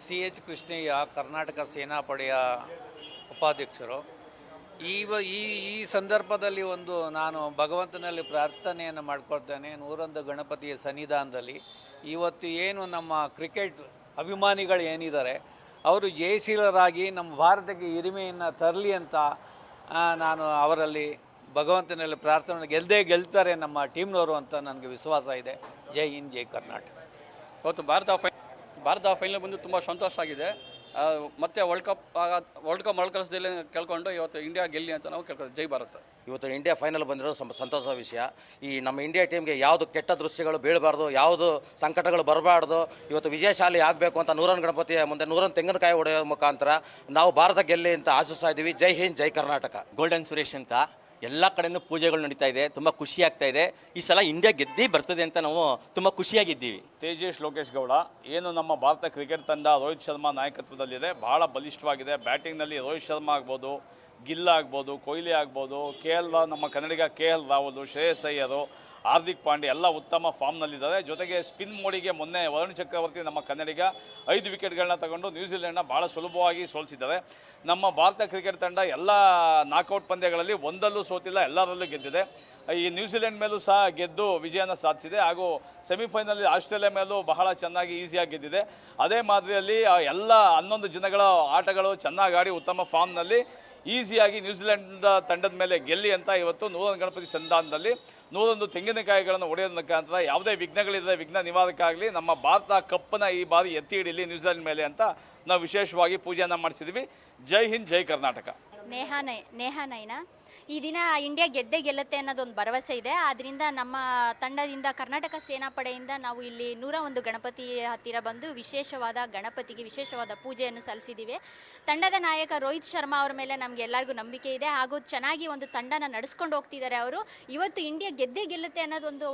C H ಕೃಷ್ಣಯ್ಯ ಕರ್ನಾಟಕ ಸೇನಾಪಡೆಯ ಉಪಾಧ್ಯಕ್ಷರು. ಈ ಈ ಈ ಸಂದರ್ಭದಲ್ಲಿ ನಾನು ಭಗವಂತನಲ್ಲಿ ಪ್ರಾರ್ಥನೆಯನ್ನು ಮಾಡ್ಕೊಳ್ತೇನೆ. 101 ಗಣಪತಿಯ ಸನ್ನಿಧಾನದಲ್ಲಿ ಇವತ್ತು ಏನು ನಮ್ಮ ಕ್ರಿಕೆಟ್ ಅಭಿಮಾನಿಗಳು ಏನಿದ್ದಾರೆ ಅವರು ಜಯಶೀಲರಾಗಿ ನಮ್ಮ ಭಾರತಕ್ಕೆ ಹಿರಿಮೆಯನ್ನು ತರಲಿ ಅಂತ ನಾನು ಅವರಲ್ಲಿ ಭಗವಂತನಲ್ಲಿ ಪ್ರಾರ್ಥನೆ ಗೆಲ್ತಾರೆ ನಮ್ಮ ಟೀಮ್ನವರು ಅಂತ ನನಗೆ ವಿಶ್ವಾಸ ಇದೆ. ಜೈ ಹಿಂದ್, ಜೈ ಕರ್ನಾಟಕ. ಇವತ್ತು ಭಾರತ ಫೈನಲ್ ಬಂದು ತುಂಬ ಸಂತೋಷ ಆಗಿದೆ. ಮತ್ತೆ ವರ್ಲ್ಡ್ ಕಪ್ ಮರುಕಳಿಸದಲ್ಲಿ ಕೇಳ್ಕೊಂಡು ಇವತ್ತು ಇಂಡಿಯಾ ಗೆಲ್ಲಿ ಅಂತ ನಾವು ಕೇಳ್ಕೊಳ್ತೀವಿ. ಜೈ ಭಾರತ. ಇವತ್ತು ಇಂಡಿಯಾ ಫೈನಲ್ ಬಂದಿರೋದು ಸಂತೋಷದ ವಿಷಯ. ಈ ನಮ್ಮ ಇಂಡಿಯಾ ಟೀಮ್ಗೆ ಯಾವುದು ಕೆಟ್ಟ ದೃಶ್ಯಗಳು ಬೀಳಬಾರ್ದು, ಯಾವುದು ಸಂಕಟಗಳು ಬರಬಾರ್ದು. ಇವತ್ತು ವಿಜಯಶಾಲಿ ಆಗಬೇಕು ಅಂತ 101 ಗಣಪತಿಯ ಮುಂದೆ 101 ತೆಂಗಿನಕಾಯಿ ಹೊಡೆಯೋ ಮುಖಾಂತರ ನಾವು ಭಾರತ ಗೆಲ್ಲಿ ಅಂತ ಆಶಿಸ್ತಾ ಇದ್ದೀವಿ. ಜೈ ಹಿಂದ್, ಜೈ ಕರ್ನಾಟಕ. ಗೋಲ್ಡನ್ ಸುರೇಶ್ ಅಂತ ಎಲ್ಲ ಕಡೆಯೂ ಪೂಜೆಗಳು ನಡೀತಾ ಇದೆ. ತುಂಬ ಖುಷಿ ಆಗ್ತಾ ಇದೆ. ಈ ಸಲ ಇಂಡಿಯಾ ಗೆದ್ದೇ ಬರ್ತದೆ ಅಂತ ನಾವು ತುಂಬ ಖುಷಿಯಾಗಿದ್ದೀವಿ. ತೇಜೇಶ್ ಲೋಕೇಶ್ ಗೌಡ ಏನು ನಮ್ಮ ಭಾರತ ಕ್ರಿಕೆಟ್ ತಂಡ ರೋಹಿತ್ ಶರ್ಮಾ ನಾಯಕತ್ವದಲ್ಲಿದೆ, ಬಹಳ ಬಲಿಷ್ಠವಾಗಿದೆ. ಬ್ಯಾಟಿಂಗ್ನಲ್ಲಿ ರೋಹಿತ್ ಶರ್ಮಾ ಆಗ್ಬೋದು, ಗಿಲ್ ಆಗ್ಬೋದು, ಕೊಹ್ಲಿ ಆಗ್ಬೋದು, ನಮ್ಮ ಕನ್ನಡಿಗ KL ರಾಹುಲ್, ಶ್ರೇಯಸ್ ಅಯ್ಯರ್, ಹಾರ್ದಿಕ್ ಪಾಂಡ್ಯ ಎಲ್ಲ ಉತ್ತಮ ಫಾರ್ಮ್ನಲ್ಲಿದ್ದಾರೆ. ಜೊತೆಗೆ ಸ್ಪಿನ್ ಮೋಡಿಗೆ ಮೊನ್ನೆ ವರುಣ್ ಚಕ್ರವರ್ತಿ ನಮ್ಮ ಕನ್ನಡಿಗ 5 ವಿಕೆಟ್ಗಳನ್ನ ತಗೊಂಡು ನ್ಯೂಜಿಲೆಂಡ್ನ ಭಾಳ ಸುಲಭವಾಗಿ ಸೋಲಿಸಿದ್ದಾರೆ. ನಮ್ಮ ಭಾರತ ಕ್ರಿಕೆಟ್ ತಂಡ ಎಲ್ಲ ನಾಕೌಟ್ ಪಂದ್ಯಗಳಲ್ಲಿ ಒಂದಲ್ಲೂ ಸೋತಿಲ್ಲ, ಎಲ್ಲರಲ್ಲೂ ಗೆದ್ದಿದೆ. ಈ ನ್ಯೂಜಿಲೆಂಡ್ ಮೇಲೂ ಸಹ ಗೆದ್ದು ವಿಜಯನ ಸಾಧಿಸಿದೆ. ಹಾಗೂ ಸೆಮಿಫೈನಲ್ ಆಸ್ಟ್ರೇಲಿಯಾ ಮೇಲೂ ಬಹಳ ಚೆನ್ನಾಗಿ ಈಸಿಯಾಗಿ ಗೆದ್ದಿದೆ. ಅದೇ ಮಾದರಿಯಲ್ಲಿ ಎಲ್ಲ 11 ಜನಗಳ ಆಟಗಳು ಚೆನ್ನಾಗಿ ಆಡಿ ಉತ್ತಮ ಫಾರ್ಮ್ನಲ್ಲಿ ಈಸಿಯಾಗಿ ನ್ಯೂಜಿಲೆಂಡ್ ತಂಡದ ಮೇಲೆ ಗೆಲ್ಲಿ ಅಂತ ಇವತ್ತು 101 ಗಣಪತಿ ಸನ್ನಿಧಾನದಲ್ಲಿ 101 ತೆಂಗಿನಕಾಯಿಗಳನ್ನು ಹೊಡೆಯೋದ ಮುಖಾಂತರ ಯಾವುದೇ ವಿಘ್ನಗಳಿದ್ರೆ ವಿಘ್ನ ನಿವಾರಕ ಆಗಲಿ, ನಮ್ಮ ಭಾರತ ಕಪ್ಪನ ಈ ಬಾರಿ ಎತ್ತಿ ಹಿಡೀಲಿ ನ್ಯೂಜಿಲೆಂಡ್ ಮೇಲೆ ಅಂತ ನಾವು ವಿಶೇಷವಾಗಿ ಪೂಜೆಯನ್ನು ಮಾಡಿಸಿದ್ವಿ. ಜೈ ಹಿಂದ್, ಜೈ ಕರ್ನಾಟಕ. ನೇಹಾ ನೈನಾ. ಈ ದಿನ ಇಂಡಿಯಾ ಗೆಲ್ಲುತ್ತೆ ಅನ್ನೋದೊಂದು ಭರವಸೆ ಇದೆ. ಆದ್ದರಿಂದ ನಮ್ಮ ತಂಡದಿಂದ, ಕರ್ನಾಟಕ ಸೇನಾಪಡೆಯಿಂದ ನಾವು ಇಲ್ಲಿ 101 ಗಣಪತಿ ಹತ್ತಿರ ಬಂದು ಗಣಪತಿಗೆ ವಿಶೇಷವಾದ ಪೂಜೆಯನ್ನು ಸಲ್ಲಿಸಿದ್ದೀವಿ. ತಂಡದ ನಾಯಕ ರೋಹಿತ್ ಶರ್ಮಾ ಅವರ ಮೇಲೆ ನಮಗೆ ಎಲ್ಲರಿಗೂ ನಂಬಿಕೆ ಇದೆ. ಹಾಗೂ ಚೆನ್ನಾಗಿ ಒಂದು ತಂಡನ ನಡೆಸ್ಕೊಂಡು ಹೋಗ್ತಿದ್ದಾರೆ ಅವರು. ಇವತ್ತು ಇಂಡಿಯಾ ಗೆಲ್ಲುತ್ತೆ ಅನ್ನೋದೊಂದು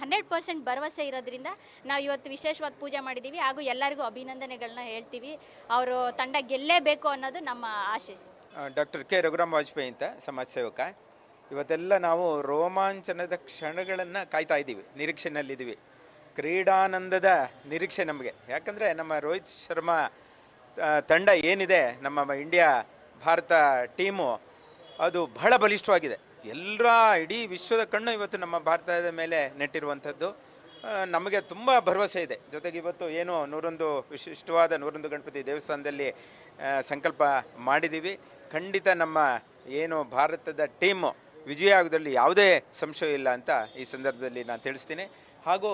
100% ಭರವಸೆ ಇರೋದ್ರಿಂದ ನಾವು ಇವತ್ತು ವಿಶೇಷವಾದ ಪೂಜೆ ಮಾಡಿದ್ದೀವಿ. ಹಾಗೂ ಎಲ್ಲರಿಗೂ ಅಭಿನಂದನೆಗಳನ್ನ ಹೇಳ್ತೀವಿ. ಅವರು ತಂಡ ಗೆಲ್ಲೇಬೇಕು ಅನ್ನೋದು ನಮ್ಮ ಆಶೆ. ಡಾಕ್ಟರ್ ಕೆ ರಘುರಾಮ್ ವಾಜಪೇಯಿ ಅಂತ ಸಮಾಜ ಸೇವಕ. ಇವತ್ತೆಲ್ಲ ನಾವು ರೋಮಾಂಚನದ ಕ್ಷಣಗಳನ್ನು ಕಾಯ್ತಾ ಇದ್ದೀವಿ, ನಿರೀಕ್ಷೆನಲ್ಲಿದ್ದೀವಿ. ಕ್ರೀಡಾನಂದದ ನಿರೀಕ್ಷೆ ನಮಗೆ. ಯಾಕಂದರೆ ನಮ್ಮ ರೋಹಿತ್ ಶರ್ಮಾ ತಂಡ ಏನಿದೆ, ನಮ್ಮ ಇಂಡಿಯಾ ಭಾರತ ಟೀಮು, ಅದು ಬಹಳ ಬಲಿಷ್ಠವಾಗಿದೆ. ಇಡೀ ವಿಶ್ವದ ಕಣ್ಣು ಇವತ್ತು ನಮ್ಮ ಭಾರತದ ಮೇಲೆ ನೆಟ್ಟಿರುವಂಥದ್ದು. ನಮಗೆ ತುಂಬ ಭರವಸೆ ಇದೆ. ಜೊತೆಗೆ ಇವತ್ತು ಏನು 101 ವಿಶಿಷ್ಟವಾದ 101 ಗಣಪತಿ ದೇವಸ್ಥಾನದಲ್ಲಿ ಸಂಕಲ್ಪ ಮಾಡಿದ್ದೀವಿ. ಖಂಡಿತ ನಮ್ಮ ಏನು ಭಾರತದ ಟೀಮು ವಿಜಯ ಆಗೋದ್ರಲ್ಲಿ ಯಾವುದೇ ಸಂಶಯ ಇಲ್ಲ ಅಂತ ಈ ಸಂದರ್ಭದಲ್ಲಿ ನಾನು ತಿಳಿಸ್ತೀನಿ. ಹಾಗೂ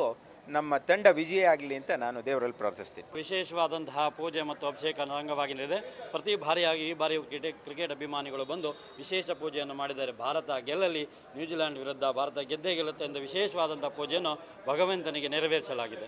ನಮ್ಮ ತಂಡ ವಿಜಯ ಆಗಲಿ ಅಂತ ನಾನು ದೇವರಲ್ಲಿ ಪ್ರಾರ್ಥಿಸ್ತೀನಿ. ವಿಶೇಷವಾದಂತಹ ಪೂಜೆ ಮತ್ತು ಅಭಿಷೇಕದ ಅಂಗವಾಗಿ ನಡೆದಿದೆ. ಪ್ರತಿ ಬಾರಿಯಾಗಿ ಈ ಬಾರಿ ಕ್ರಿಕೆಟ್ ಅಭಿಮಾನಿಗಳು ಬಂದು ವಿಶೇಷ ಪೂಜೆಯನ್ನು ಮಾಡಿದ್ದಾರೆ. ಭಾರತ ಗೆಲ್ಲಲಿ, ನ್ಯೂಜಿಲೆಂಡ್ ವಿರುದ್ಧ ಭಾರತ ಗೆದ್ದೇ ಗೆಲ್ಲುತ್ತೆ ಎಂದು ವಿಶೇಷವಾದಂತಹ ಪೂಜೆಯನ್ನು ಭಗವಂತನಿಗೆ ನೆರವೇರಿಸಲಾಗಿದೆ.